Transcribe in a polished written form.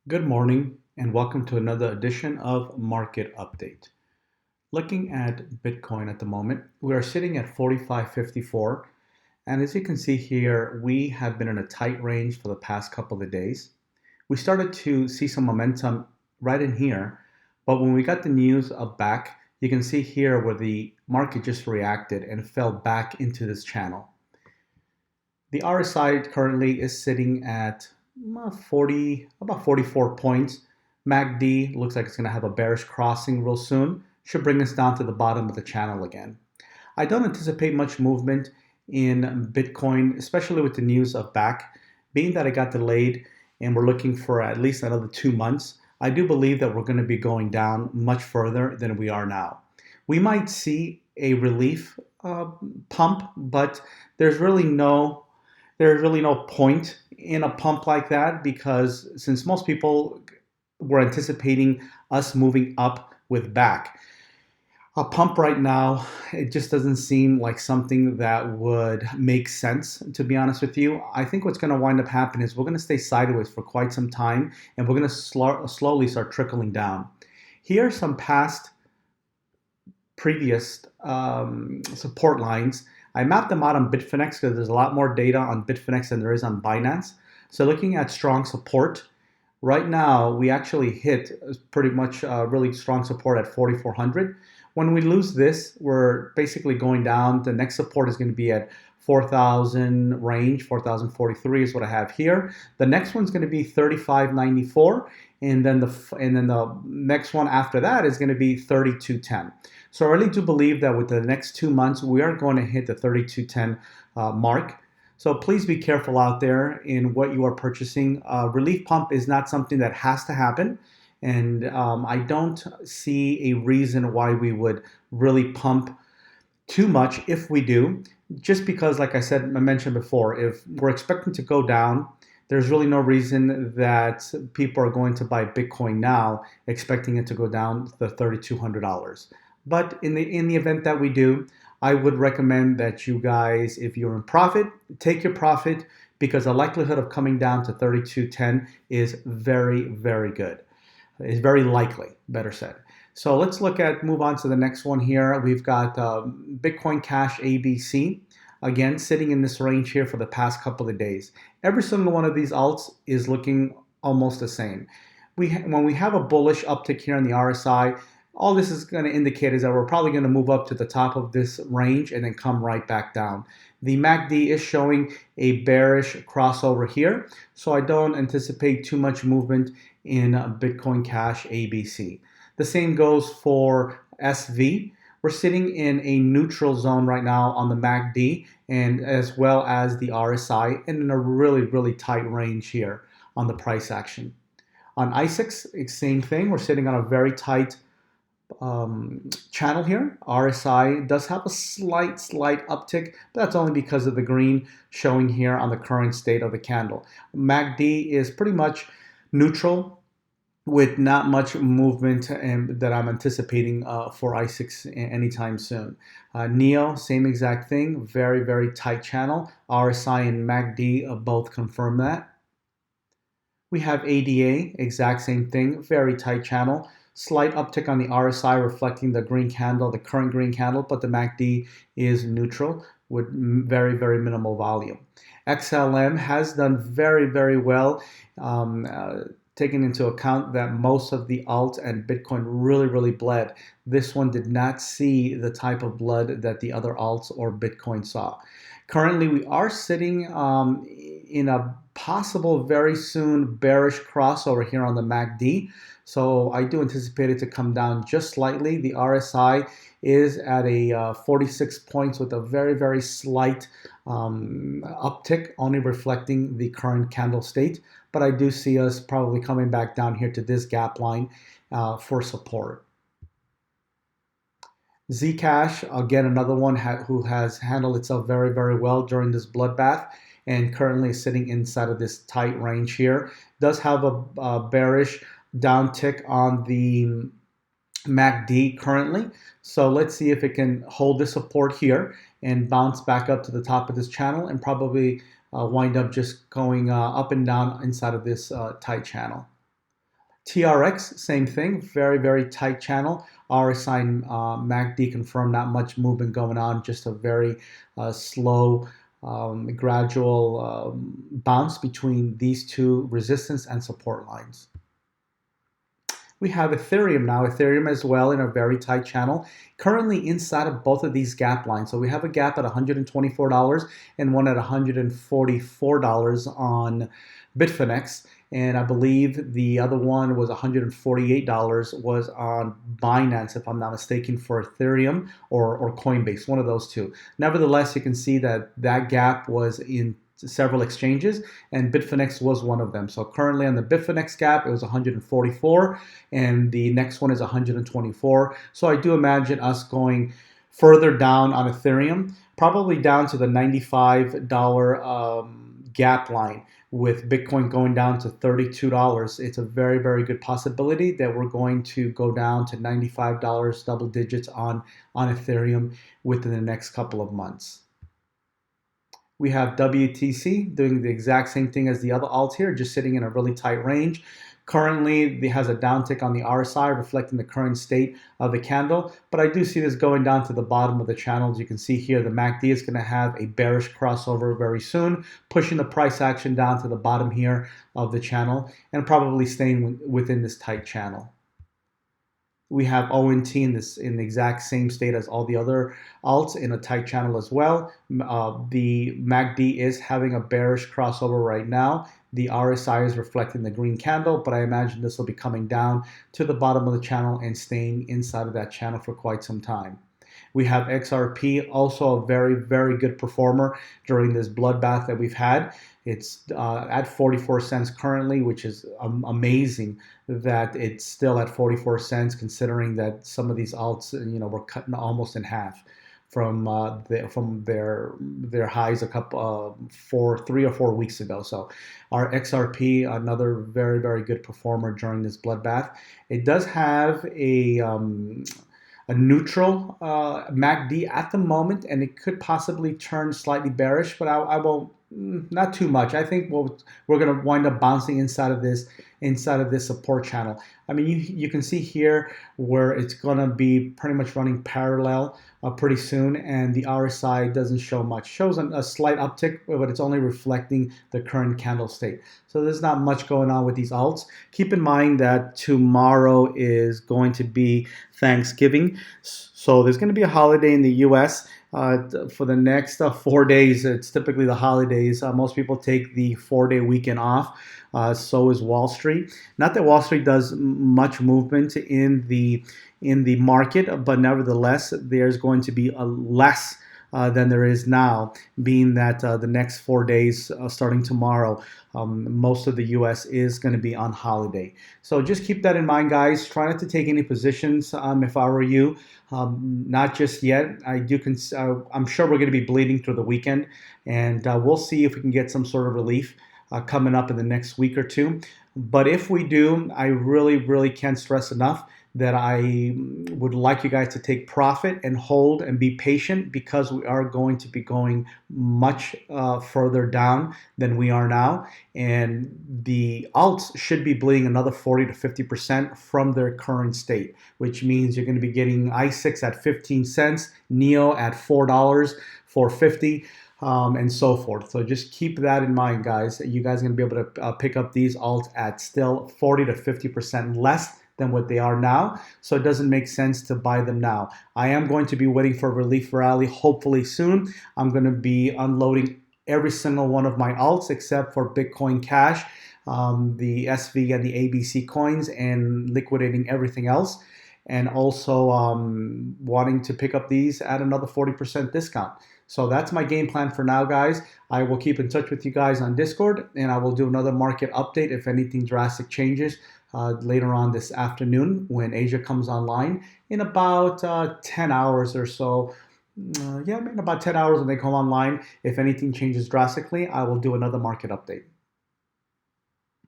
Good morning and welcome to another edition of Market Update. Looking at Bitcoin at the moment, we are sitting at 45.54, and as you can see here, we have been in a tight range for the past couple of days. We started to see some momentum right in here, but when we got the news of back, you can see here where the market just reacted and fell back into this channel. The RSI currently is sitting at about 44 points. MACD looks like it's going to have a bearish crossing real soon. Should bring us down to the bottom of the channel again. I don't anticipate much movement in Bitcoin, especially with the news of back. Being that it got delayed and we're looking for at least another 2 months, I do believe that we're going to be going down much further than we are now. We might see a relief pump, but there's really no point in a pump like that because since most people were anticipating us moving up with back, a pump right now, it just doesn't seem like something that would make sense, to be honest with you. I think what's going to wind up happening is we're going to stay sideways for quite some time and we're going to slowly start trickling down. Here are some past previous support lines. I mapped them out on Bitfinex because there's a lot more data on Bitfinex than there is on Binance. So looking at strong support, right now we actually hit pretty much really strong support at 4,400. When we lose this, we're basically going down. The next support is going to be at 4,000 range, 4,043 is what I have here. The next one's going to be 3,594, and then the next one after that is going to be 3,210. So I really do believe that with the next 2 months, we are going to hit the 3,210 mark. So please be careful out there in what you are purchasing. Relief pump is not something that has to happen. And I don't see a reason why we would really pump too much if we do. Just because, like I mentioned before, if we're expecting to go down, there's really no reason that people are going to buy Bitcoin now expecting it to go down to $3,200. But in the event that we do, I would recommend that you guys, if you're in profit, take your profit because the likelihood of coming down to 3210 is very, very good. It's very likely, better said. So let's move on to the next one here. We've got Bitcoin Cash ABC, again, sitting in this range here for the past couple of days. Every single one of these alts is looking almost the same. When we have a bullish uptick here on the RSI, all this is going to indicate is that we're probably going to move up to the top of this range and then come right back down. The MACD is showing a bearish crossover here, so I don't anticipate too much movement in Bitcoin Cash ABC. The same goes for SV. We're sitting in a neutral zone right now on the MACD and as well as the RSI and in a really, really tight range here on the price action. On ICEX, same thing. We're sitting on a very tight channel here. RSI does have a slight uptick, but that's only because of the green showing here on the current state of the candle. MACD is pretty much neutral with not much movement that I'm anticipating for ICEX anytime soon. NEO, same exact thing, very, very tight channel. RSI and MACD both confirm that. We have ADA, exact same thing, very tight channel. Slight uptick on the RSI reflecting the green candle, the current green candle, but the MACD is neutral with very, very minimal volume. XLM has done very, very well, taking into account that most of the alt and Bitcoin really, really bled. This one did not see the type of blood that the other alts or Bitcoin saw. Currently, we are sitting in a possible very soon bearish crossover here on the MACD. So I do anticipate it to come down just slightly. The RSI is at a 46 points with a very, very slight uptick, only reflecting the current candle state. But I do see us probably coming back down here to this gap line for support. Zcash, again, another one who has handled itself very, very well during this bloodbath and currently is sitting inside of this tight range here. Does have a bearish downtick on the MACD currently. So let's see if it can hold the support here and bounce back up to the top of this channel and probably wind up just going up and down inside of this tight channel. TRX, same thing, very, very tight channel. RSI MACD confirmed, not much movement going on, just a very slow, gradual bounce between these two resistance and support lines. We have Ethereum now, Ethereum as well in a very tight channel, currently inside of both of these gap lines. So we have a gap at $124 and one at $144 on Bitfinex. And I believe the other one was $148 was on Binance, if I'm not mistaken, for Ethereum or Coinbase, one of those two. Nevertheless, you can see that that gap was in several exchanges, and Bitfinex was one of them. So currently on the Bitfinex gap, it was 144, and the next one is 124. So I do imagine us going further down on Ethereum, probably down to the $95 gap line, with Bitcoin going down to $32. It's a very, very good possibility that we're going to go down to $95 double digits on Ethereum within the next couple of months. We have WTC doing the exact same thing as the other alts here, just sitting in a really tight range. Currently, it has a downtick on the RSI, reflecting the current state of the candle. But I do see this going down to the bottom of the channel. As you can see here, the MACD is going to have a bearish crossover very soon, pushing the price action down to the bottom here of the channel and probably staying within this tight channel. We have ONT in the exact same state as all the other alts in a tight channel as well. The MACD is having a bearish crossover right now. The RSI is reflecting the green candle, but I imagine this will be coming down to the bottom of the channel and staying inside of that channel for quite some time. We have XRP, also a very, very good performer during this bloodbath that we've had. It's at 44 cents currently, which is amazing that it's still at 44 cents, considering that some of these alts, were cut almost in half from their highs a couple 3 or 4 weeks ago. So our XRP, another very, very good performer during this bloodbath. It does have a neutral MACD at the moment, and it could possibly turn slightly bearish, but I won't, not too much. I think we're going to wind up bouncing inside of this support channel. I mean, you can see here where it's going to be pretty much running parallel pretty soon, and the RSI doesn't show much. Shows a slight uptick, but it's only reflecting the current candle state. So there's not much going on with these alts. Keep in mind that tomorrow is going to be Thanksgiving, so there's going to be a holiday in the U.S. For the next 4 days. It's typically the holidays. Most people take the 4-day weekend off. So is Wall Street. Not that Wall Street does much movement in the market, but nevertheless, there's going to be a less than there is now, being that the next 4 days, starting tomorrow, most of the U.S. is going to be on holiday. So just keep that in mind, guys. Try not to take any positions if I were you. Not just yet. I'm sure we're going to be bleeding through the weekend, and we'll see if we can get some sort of relief coming up in the next week or two. But if we do, I really, really can't stress enough that I would like you guys to take profit and hold and be patient, because we are going to be going much further down than we are now. And the alts should be bleeding another 40 to 50% from their current state, which means you're going to be getting i6 at 15 cents, NEO at $4, $4.50. And so forth. So just keep that in mind, guys. You guys are going to be able to pick up these alts at still 40 to 50% less than what they are now. So it doesn't make sense to buy them now. I am going to be waiting for a relief rally, hopefully soon. I'm going to be unloading every single one of my alts except for Bitcoin Cash, the SV and the ABC coins, and liquidating everything else. And also wanting to pick up these at another 40% discount. So that's my game plan for now, guys. I will keep in touch with you guys on Discord, and I will do another market update if anything drastic changes later on this afternoon when Asia comes online in about 10 hours or so. Yeah, in about 10 hours when they come online. If anything changes drastically, I will do another market update.